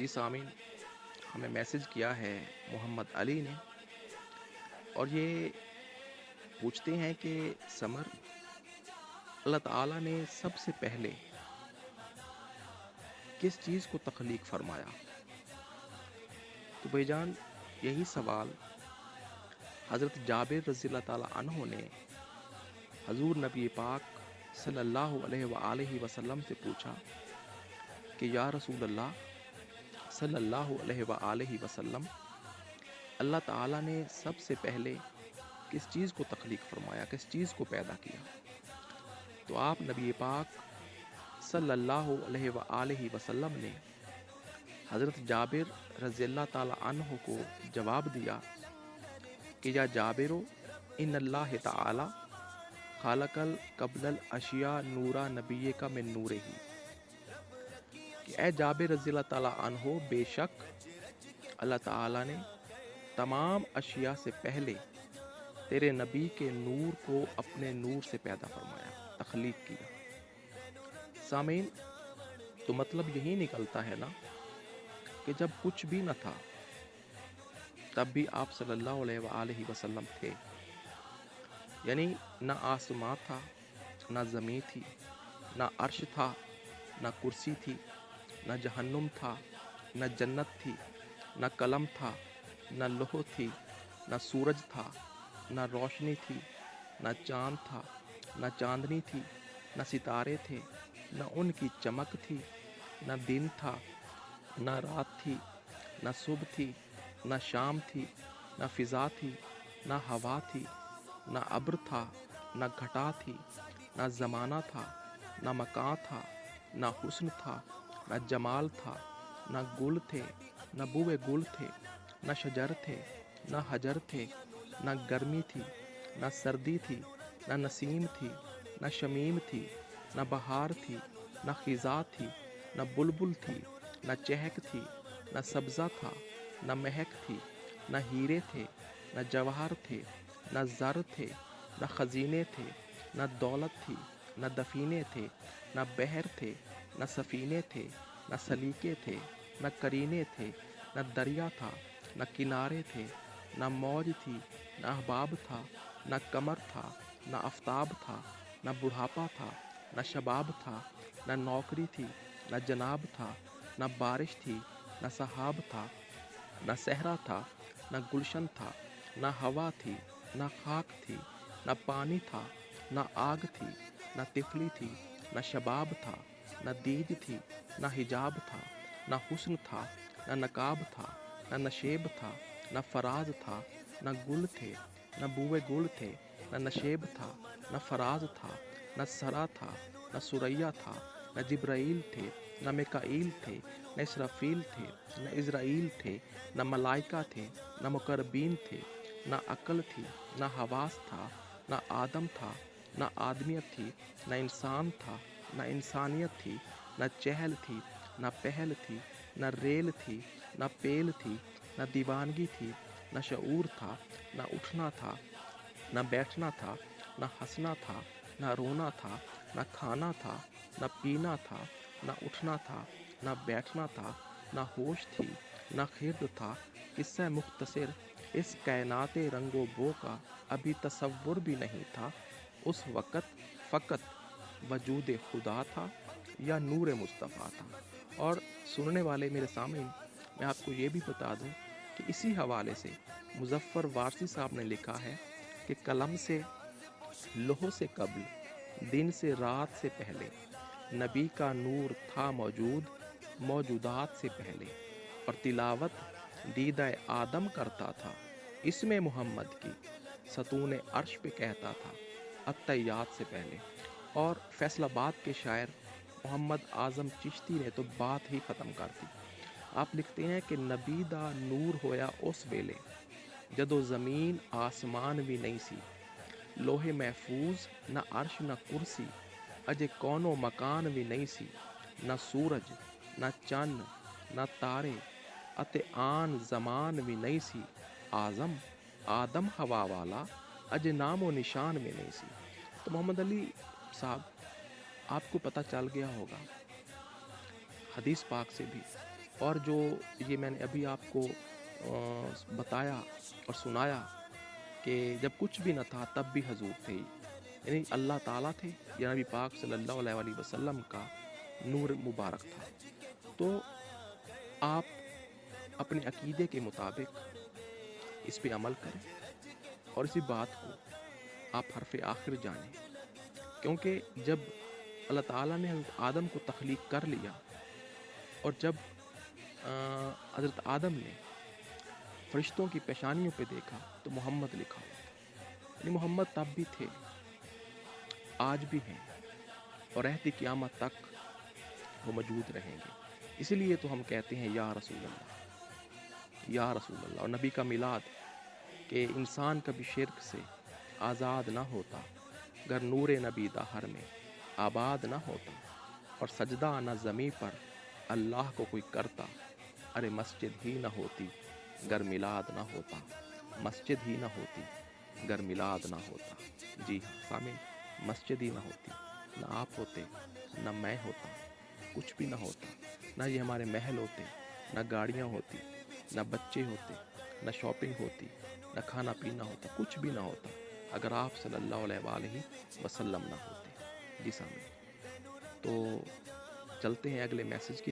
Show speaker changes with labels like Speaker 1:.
Speaker 1: جی سامعین، ہمیں میسج کیا ہے محمد علی نے، اور یہ پوچھتے ہیں کہ سمر، اللہ تعالیٰ نے سب سے پہلے کس چیز کو تخلیق فرمایا؟ تو بھائی جان، یہی سوال حضرت جابر رضی اللہ تعالیٰ عنہ نے حضور نبی پاک صلی اللہ علیہ وآلہ وسلم سے پوچھا کہ یا رسول اللہ صلی اللہ علیہ وآلہ وسلم، اللہ تعالیٰ نے سب سے پہلے کس چیز کو تخلیق فرمایا، کس چیز کو پیدا کیا؟ تو آپ نبی پاک صلی اللہ علیہ وآلہ وسلم نے حضرت جابر رضی اللہ تعالی عنہ کو جواب دیا کہ یا جابر، ان اللہ تعالی خالق قبل الاشیاء نورا نبی کا من نور ہی، کہ اے جابر رضی اللہ تعالی عنہ، بے شک اللہ تعالی نے تمام اشیاء سے پہلے تیرے نبی کے نور کو اپنے نور سے پیدا فرمایا، تخلیق کیا۔ سامعین، تو مطلب یہی نکلتا ہے نا کہ جب کچھ بھی نہ تھا تب بھی آپ صلی اللہ علیہ وآلہ وسلم تھے، یعنی نہ آسمان تھا، نہ زمین تھی، نہ عرش تھا، نہ کرسی تھی، نہ جہنم تھا، نہ جنت تھی، نہ قلم تھا، نہ لوح تھی، نہ سورج تھا، نہ روشنی تھی، نہ چاند تھا، نہ چاندنی تھی، نہ ستارے تھے، نہ ان کی چمک تھی، نہ دن تھا، نہ رات تھی، نہ صبح تھی، نہ شام تھی، نہ فضا تھی، نہ ہوا تھی، نہ ابر تھا، نہ گھٹا تھی، نہ زمانہ تھا، نہ مکان تھا، نہ حسن تھا، نہ جمال تھا، نہ گل تھے، نہ بوئے گل تھے، نہ شجر تھے، نہ حجر تھے، نہ گرمی تھی، نہ سردی تھی، نہ نسیم تھی، نہ شمیم تھی، نہ بہار تھی، نہ خزاں تھی، نہ بلبل تھی، نہ چہک تھی، نہ سبزہ تھا، نہ مہک تھی، نہ ہیرے تھے، نہ جواہر تھے، نہ زر تھے، نہ خزینے تھے، نہ دولت تھی، نہ دفینے تھے، نہ بحر تھے، نہ سفینے تھے، نہ سلیقے تھے، نہ کرینے تھے، نہ دریا تھا، نہ کنارے تھے، نہ موج تھی، نہ احباب تھا، نہ قمر تھا، نہ آفتاب تھا، نہ بڑھاپا تھا، نہ شباب تھا، نہ نوکری تھی، نہ جناب تھا، نہ بارش تھی، نہ سحاب تھا، نہ صحرا تھا، نہ گلشن تھا، نہ ہوا تھی، نہ خاک تھی، نہ پانی تھا، نہ آگ تھی، نہ تفلی تھی، نہ شباب تھا، نہ دید تھی، نہ حجاب تھا، نہ حسن تھا، نہ نقاب تھا، نہ نشیب تھا، نہ فراز تھا، نہ گل تھے، نہ بوئے گل تھے، نہ نشیب تھا، نہ فراز تھا، نہ سرا تھا، نہ سریا تھا، نہ جبرائیل تھے، نہ میکائیل تھے، نہ اسرافیل تھے، نہ اسرائیل تھے، نہ ملائکہ تھے، نہ مقربین تھے، نہ عقل تھی، نہ حواس تھا، نہ آدم تھا، نہ آدمیت تھی، نہ انسان تھا، نہ انسانیت تھی، نہ چہل تھی، نہ پہل تھی، نہ ریل تھی، نہ پیل تھی، نہ دیوانگی تھی، نہ شعور تھا، نہ اٹھنا تھا، نہ بیٹھنا تھا، نہ ہنسنا تھا، نہ رونا تھا، نہ کھانا تھا، نہ پینا تھا، نہ اٹھنا تھا، نہ بیٹھنا تھا، نہ ہوش تھی، نہ خرد تھا۔ قصہ مختصر، اس کائنات رنگ و بو کا ابھی تصور بھی نہیں تھا۔ اس وقت فقط وجود خدا تھا یا نور مصطفیٰ تھا۔ اور سننے والے میرے سامعین، میں آپ کو یہ بھی بتا دوں کہ اسی حوالے سے مظفر وارثی صاحب نے لکھا ہے کہ قلم سے لوح سے قبل، دن سے رات سے پہلے نبی کا نور تھا موجود، موجودات سے پہلے، اور تلاوت دیدہ آدم کرتا تھا اس میں محمد کی، ستون عرش پہ کہتا تھا التحیات سے پہلے۔ اور فیصل آباد کے شاعر محمد اعظم چشتی نے تو بات ہی ختم کر دی۔ آپ لکھتے ہیں کہ نبی دا نور ہویا اس ویلے، جدو زمین آسمان بھی نہیں سی، لوح محفوظ نہ عرش نہ کرسی، اجے کونو مکان بھی نہیں سی، نہ سورج نہ چند نہ تارے، اتے آن زمان بھی نہیں سی، آزم آدم ہوا والا اجے نام و نشان میں نہیں سی۔ تو محمد علی صاحب، آپ کو پتہ چل گیا ہوگا حدیث پاک سے بھی اور جو یہ میں نے ابھی آپ کو بتایا اور سنایا کہ جب کچھ بھی نہ تھا تب بھی حضور تھے، یعنی اللہ تعالیٰ تھے یا نبی پاک صلی اللہ علیہ وسلم کا نور مبارک تھا۔ تو آپ اپنے عقیدے کے مطابق اس پہ عمل کریں اور اسی بات کو آپ حرف آخر جانیں، کیونکہ جب اللہ تعالیٰ نے حضرت آدم کو تخلیق کر لیا اور جب حضرت آدم نے فرشتوں کی پیشانیوں پہ دیکھا تو محمد لکھا ہوا، یعنی محمد تب بھی تھے، آج بھی ہیں اور رہتی قیامت تک وہ موجود رہیں گے۔ اسی لیے تو ہم کہتے ہیں یا رسول اللہ، یا رسول اللہ۔ اور نبی کا میلاد کہ انسان کبھی شرک سے آزاد نہ ہوتا، گر نور نبی دہر میں آباد نہ ہوتا، اور سجدہ نہ زمیں پر اللہ کو کوئی کرتا، ارے مسجد ہی نہ ہوتی گر میلاد نہ ہوتا، مسجد ہی نہ ہوتی گر میلاد نہ ہوتا۔ جی ہاں سامعین، مسجد ہی نہ ہوتی، نہ آپ ہوتے، نہ میں ہوتا، کچھ بھی نہ ہوتا، نہ یہ ہمارے محل ہوتے، نہ گاڑیاں ہوتی، نہ بچے ہوتے، نہ شاپنگ ہوتی، نہ کھانا پینا ہوتا، کچھ بھی نہ ہوتا اگر آپ صلی اللہ علیہ وآلہ وسلم نہ ہوتے۔ جی سامعین، تو چلتے ہیں اگلے میسج کی